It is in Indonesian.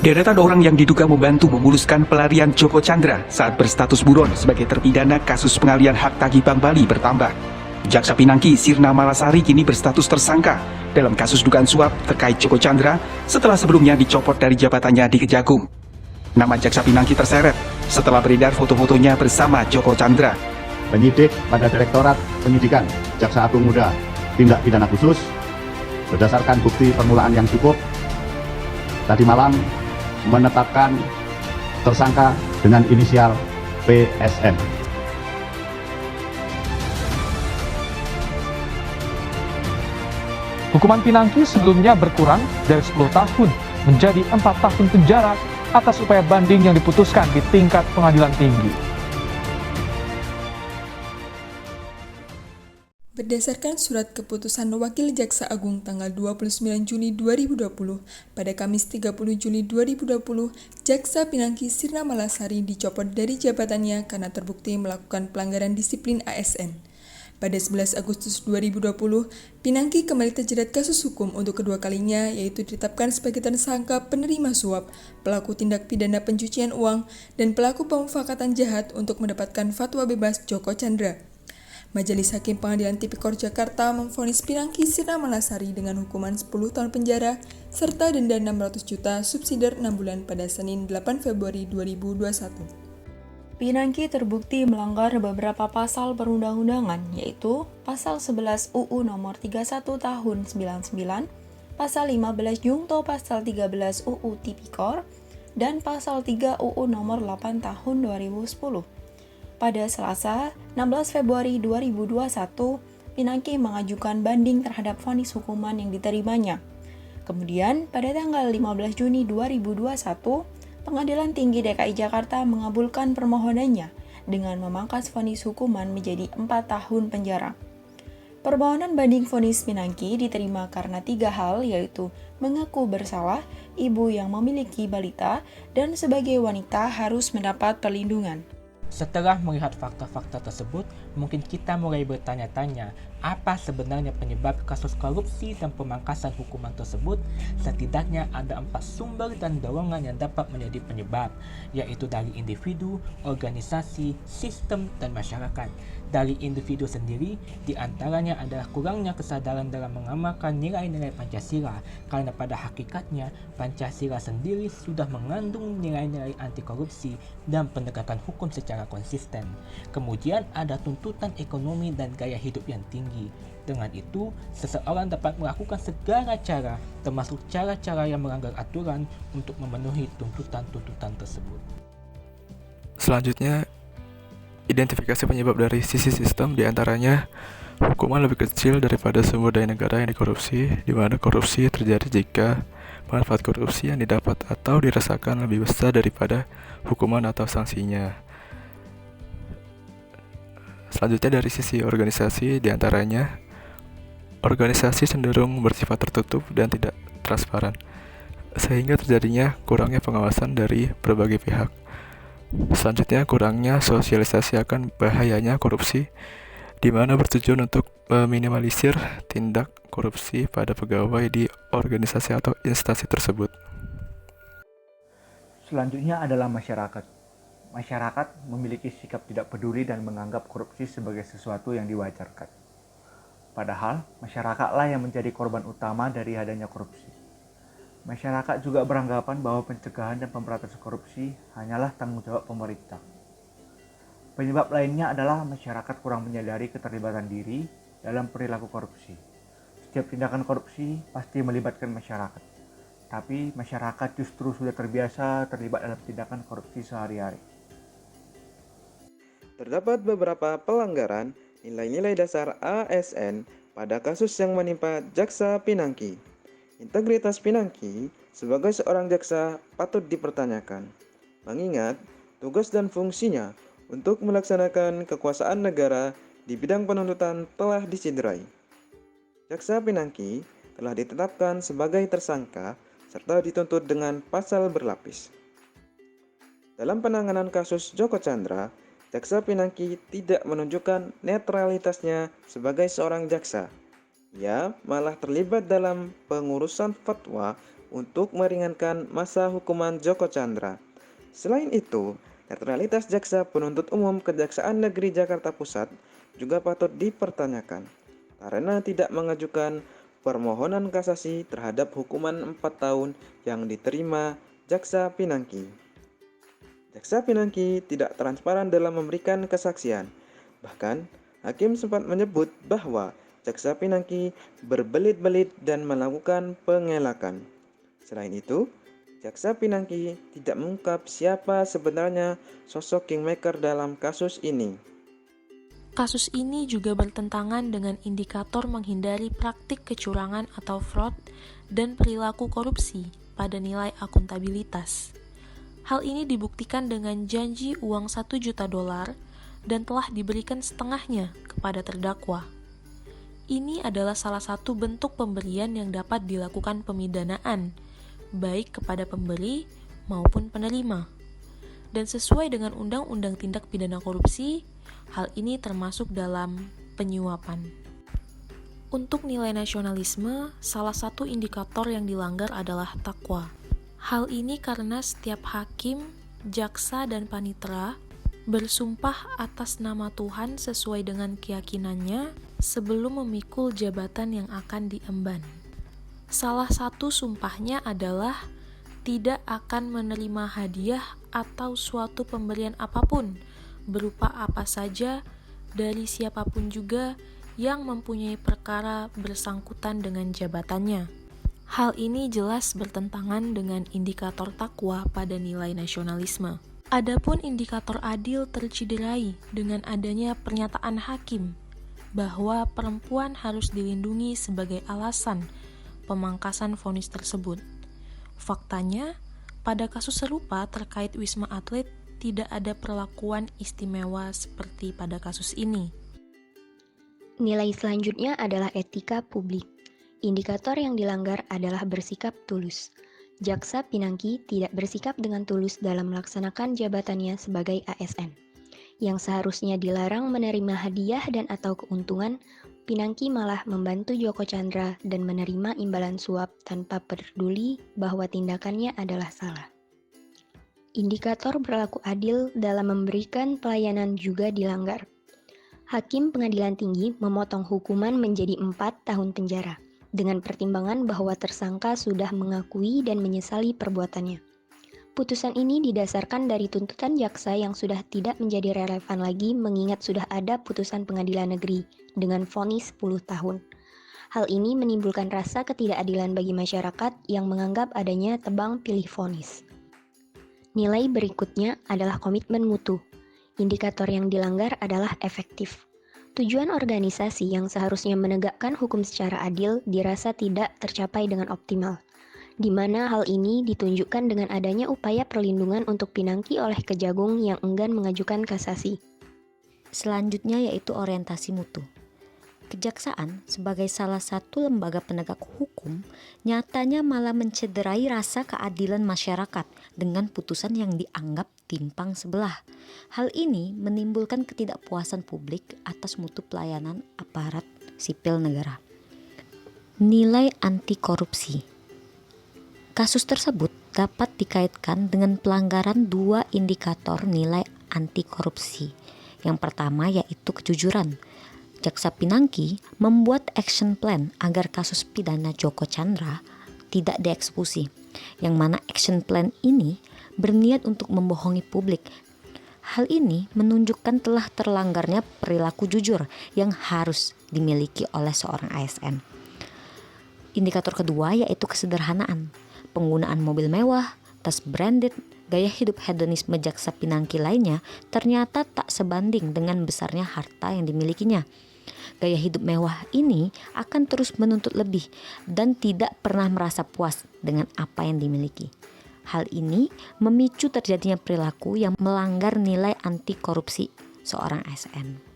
Deretan orang yang diduga membantu memuluskan pelarian Joko Chandra saat berstatus buron sebagai terpidana kasus pengalihan hak tagih Bank Bali bertambah. Jaksa Pinangki Sirna Malasari kini berstatus tersangka dalam kasus dugaan suap terkait Joko Chandra setelah sebelumnya dicopot dari jabatannya di Kejagung. Nama Jaksa Pinangki terseret setelah beredar foto-fotonya bersama Joko Chandra. Penyidik pada Direktorat Penyidikan Jaksa Agung Muda Tindak Pidana Khusus berdasarkan bukti permulaan yang cukup tadi malam menetapkan tersangka dengan inisial PSM. Hukuman Pinangki sebelumnya berkurang dari 10 tahun menjadi 4 tahun penjara atas upaya banding yang diputuskan di tingkat pengadilan tinggi. Berdasarkan surat keputusan Wakil Jaksa Agung tanggal 29 Juni 2020, pada Kamis 30 Juli 2020, Jaksa Pinangki Sirna Malasari dicopot dari jabatannya karena terbukti melakukan pelanggaran disiplin ASN. Pada 11 Agustus 2020, Pinangki kembali terjerat kasus hukum untuk kedua kalinya, yaitu ditetapkan sebagai tersangka penerima suap, pelaku tindak pidana pencucian uang, dan pelaku pemufakatan jahat untuk mendapatkan fatwa bebas Joko Chandra. Majelis Hakim Pengadilan Tipikor Jakarta memvonis Pinangki Sirna Malasari dengan hukuman 10 tahun penjara serta denda 600 juta subsidiar 6 bulan pada Senin 8 Februari 2021. Pinangki terbukti melanggar beberapa pasal perundang-undangan, yaitu Pasal 11 UU Nomor 31 Tahun 99, Pasal 15 Jungto Pasal 13 UU Tipikor, dan Pasal 3 UU Nomor 8 Tahun 2010. Pada Selasa, 16 Februari 2021, Pinangki mengajukan banding terhadap vonis hukuman yang diterimanya. Kemudian, pada tanggal 15 Juni 2021, Pengadilan Tinggi DKI Jakarta mengabulkan permohonannya dengan memangkas vonis hukuman menjadi 4 tahun penjara. Permohonan banding vonis Pinangki diterima karena 3 hal, yaitu mengaku bersalah, ibu yang memiliki balita, dan sebagai wanita harus mendapat perlindungan. Setelah melihat fakta-fakta tersebut, mungkin kita mulai bertanya-tanya, apa sebenarnya penyebab kasus korupsi dan pemangkasan hukuman tersebut? Setidaknya ada 4 sumber dan dorongan yang dapat menjadi penyebab, yaitu dari individu, organisasi, sistem, dan masyarakat. Dari individu sendiri, diantaranya adalah kurangnya kesadaran dalam mengamalkan nilai-nilai Pancasila, karena pada hakikatnya Pancasila sendiri sudah mengandung nilai-nilai anti korupsi dan penegakan hukum secara konsisten. Kemudian ada tuntutan ekonomi dan gaya hidup yang tinggi. Dengan itu, seseorang dapat melakukan segala cara, termasuk cara-cara yang melanggar aturan untuk memenuhi tuntutan-tuntutan tersebut. Selanjutnya, identifikasi penyebab dari sisi sistem, diantaranya hukuman lebih kecil daripada sumber daya negara yang dikorupsi, di mana korupsi terjadi jika manfaat korupsi yang didapat atau dirasakan lebih besar daripada hukuman atau sanksinya. Selanjutnya dari sisi organisasi, diantaranya organisasi cenderung bersifat tertutup dan tidak transparan, sehingga terjadinya kurangnya pengawasan dari berbagai pihak. Selanjutnya, kurangnya sosialisasi akan bahayanya korupsi, di mana bertujuan untuk meminimalisir tindak korupsi pada pegawai di organisasi atau instansi tersebut. Selanjutnya adalah masyarakat. Masyarakat memiliki sikap tidak peduli dan menganggap korupsi sebagai sesuatu yang diwajarkan. Padahal, masyarakatlah yang menjadi korban utama dari adanya korupsi. Masyarakat juga beranggapan bahwa pencegahan dan pemberantasan korupsi hanyalah tanggung jawab pemerintah. Penyebab lainnya adalah masyarakat kurang menyadari keterlibatan diri dalam perilaku korupsi. Setiap tindakan korupsi pasti melibatkan masyarakat, tapi masyarakat justru sudah terbiasa terlibat dalam tindakan korupsi sehari-hari. Terdapat beberapa pelanggaran nilai-nilai dasar ASN pada kasus yang menimpa Jaksa Pinangki. Integritas Pinangki sebagai seorang jaksa patut dipertanyakan, mengingat tugas dan fungsinya untuk melaksanakan kekuasaan negara di bidang penuntutan telah dicederai. Jaksa Pinangki telah ditetapkan sebagai tersangka serta dituntut dengan pasal berlapis. Dalam penanganan kasus Joko Chandra, Jaksa Pinangki tidak menunjukkan netralitasnya sebagai seorang jaksa. Ia malah terlibat dalam pengurusan fatwa untuk meringankan masa hukuman Joko Chandra. Selain itu, netralitas jaksa penuntut umum Kejaksaan Negeri Jakarta Pusat juga patut dipertanyakan karena tidak mengajukan permohonan kasasi terhadap hukuman 4 tahun yang diterima Jaksa Pinangki. Jaksa Pinangki tidak transparan dalam memberikan kesaksian. Bahkan, hakim sempat menyebut bahwa Jaksa Pinangki berbelit-belit dan melakukan pengelakan. Selain itu, Jaksa Pinangki tidak mengungkap siapa sebenarnya sosok kingmaker dalam kasus ini. Kasus ini juga bertentangan dengan indikator menghindari praktik kecurangan atau fraud dan perilaku korupsi pada nilai akuntabilitas. Hal ini dibuktikan dengan janji uang $1 juta dan telah diberikan setengahnya kepada terdakwa. Ini adalah salah satu bentuk pemberian yang dapat dilakukan pemidanaan, baik kepada pemberi maupun penerima. Dan sesuai dengan Undang-Undang Tindak Pidana Korupsi, hal ini termasuk dalam penyuapan. Untuk nilai nasionalisme, salah satu indikator yang dilanggar adalah takwa. Hal ini karena setiap hakim, jaksa, dan panitera bersumpah atas nama Tuhan sesuai dengan keyakinannya sebelum memikul jabatan yang akan diemban. Salah satu sumpahnya adalah tidak akan menerima hadiah atau suatu pemberian apapun, berupa apa saja, dari siapapun juga yang mempunyai perkara bersangkutan dengan jabatannya. Hal ini jelas bertentangan dengan indikator takwa pada nilai nasionalisme. Adapun indikator adil tercederai dengan adanya pernyataan hakim bahwa perempuan harus dilindungi sebagai alasan pemangkasan vonis tersebut. Faktanya, pada kasus serupa terkait Wisma Atlet tidak ada perlakuan istimewa seperti pada kasus ini. Nilai selanjutnya adalah etika publik. Indikator yang dilanggar adalah bersikap tulus. Jaksa Pinangki tidak bersikap dengan tulus dalam melaksanakan jabatannya sebagai ASN. Yang seharusnya dilarang menerima hadiah dan atau keuntungan, Pinangki malah membantu Joko Chandra dan menerima imbalan suap tanpa peduli bahwa tindakannya adalah salah. Indikator berlaku adil dalam memberikan pelayanan juga dilanggar. Hakim Pengadilan Tinggi memotong hukuman menjadi 4 tahun penjara, dengan pertimbangan bahwa tersangka sudah mengakui dan menyesali perbuatannya. Putusan ini didasarkan dari tuntutan jaksa yang sudah tidak menjadi relevan lagi mengingat sudah ada putusan pengadilan negeri dengan vonis 10 tahun. Hal ini menimbulkan rasa ketidakadilan bagi masyarakat yang menganggap adanya tebang pilih vonis. Nilai berikutnya adalah komitmen mutu. Indikator yang dilanggar adalah efektif. Tujuan organisasi yang seharusnya menegakkan hukum secara adil dirasa tidak tercapai dengan optimal, di mana hal ini ditunjukkan dengan adanya upaya perlindungan untuk Pinangki oleh Kejagung yang enggan mengajukan kasasi. Selanjutnya yaitu orientasi mutu. Kejaksaan sebagai salah satu lembaga penegak hukum nyatanya malah mencederai rasa keadilan masyarakat dengan putusan yang dianggap timpang sebelah. Hal ini menimbulkan ketidakpuasan publik atas mutu pelayanan aparat sipil negara. Nilai anti korupsi. Kasus tersebut dapat dikaitkan dengan pelanggaran 2 indikator nilai anti korupsi. Yang pertama yaitu kejujuran. Jaksa Pinangki membuat action plan agar kasus pidana Joko Chandra tidak dieksekusi, yang mana action plan ini berniat untuk membohongi publik. Hal ini menunjukkan telah terlanggarnya perilaku jujur yang harus dimiliki oleh seorang ASN. Indikator kedua yaitu kesederhanaan. Penggunaan mobil mewah, tas branded, gaya hidup hedonisme Jaksa Pinangki lainnya ternyata tak sebanding dengan besarnya harta yang dimilikinya. Gaya hidup mewah ini akan terus menuntut lebih dan tidak pernah merasa puas dengan apa yang dimiliki. Hal ini memicu terjadinya perilaku yang melanggar nilai anti korupsi seorang ASN.